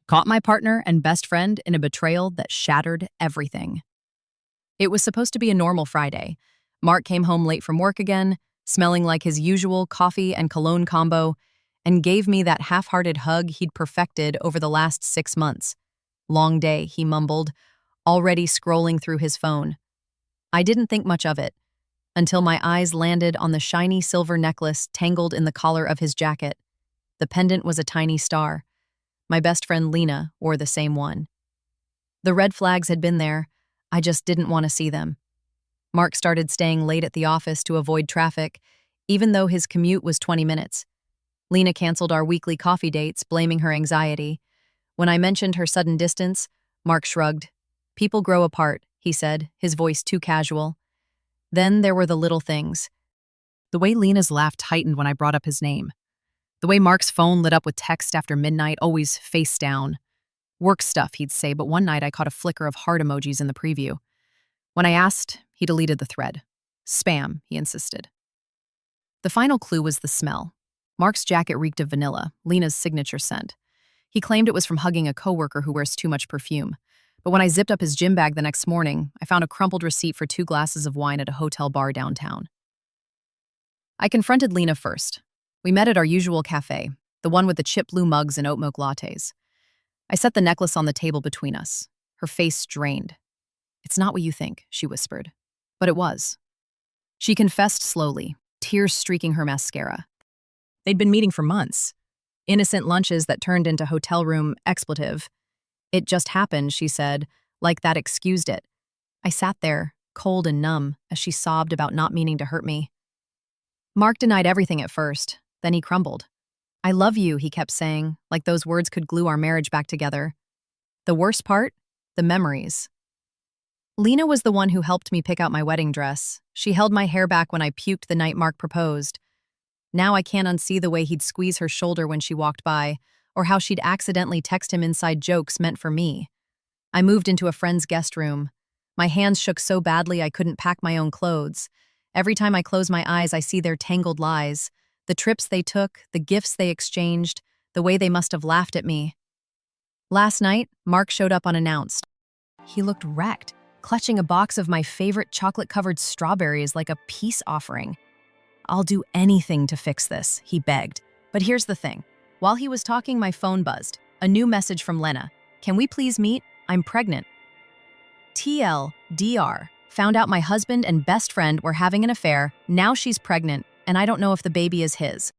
caught my partner and best friend in a betrayal that shattered everything. It was supposed to be a normal Friday. Mark came home late from work again, smelling like his usual coffee and cologne combo, and gave me that half-hearted hug he'd perfected over the last 6 months. Long day, he mumbled, already scrolling through his phone. I didn't think much of it, until my eyes landed on the shiny silver necklace tangled in the collar of his jacket. The pendant was a tiny star. My best friend Lena wore the same one. The red flags had been there, I just didn't want to see them. Mark started staying late at the office to avoid traffic, even though his commute was 20 minutes. Lena canceled our weekly coffee dates, blaming her anxiety. When I mentioned her sudden distance, Mark shrugged. People grow apart, he said, his voice too casual. Then there were the little things. The way Lena's laugh tightened when I brought up his name. The way Mark's phone lit up with text after midnight, always face down. Work stuff, he'd say, but one night I caught a flicker of heart emojis in the preview. When I asked, he deleted the thread. Spam, he insisted. The final clue was the smell. Mark's jacket reeked of vanilla, Lena's signature scent. He claimed it was from hugging a coworker who wears too much perfume. But when I zipped up his gym bag the next morning, I found a crumpled receipt for 2 glasses of wine at a hotel bar downtown. I confronted Lena first. We met at our usual cafe, the one with the chip blue mugs and oat milk lattes. I set the necklace on the table between us. Her face drained. "It's not what you think," she whispered. But it was. She confessed slowly, tears streaking her mascara. They'd been meeting for months. Innocent lunches that turned into hotel room expletive. It just happened, she said, like that excused it. I sat there, cold and numb, as she sobbed about not meaning to hurt me. Mark denied everything at first, then he crumbled. "I love you," he kept saying, like those words could glue our marriage back together. The worst part? The memories. Lena was the one who helped me pick out my wedding dress. She held my hair back when I puked the night Mark proposed. Now I can't unsee the way he'd squeeze her shoulder when she walked by, or how she'd accidentally text him inside jokes meant for me. I moved into a friend's guest room. My hands shook so badly I couldn't pack my own clothes. Every time I close my eyes, I see their tangled lies. The trips they took, the gifts they exchanged, the way they must have laughed at me. Last night, Mark showed up unannounced. He looked wrecked, clutching a box of my favorite chocolate-covered strawberries like a peace offering. "I'll do anything to fix this," he begged. But here's the thing. While he was talking, my phone buzzed. A new message from Lena. "Can we please meet? I'm pregnant." TLDR. Found out my husband and best friend were having an affair. Now she's pregnant, and I don't know if the baby is his.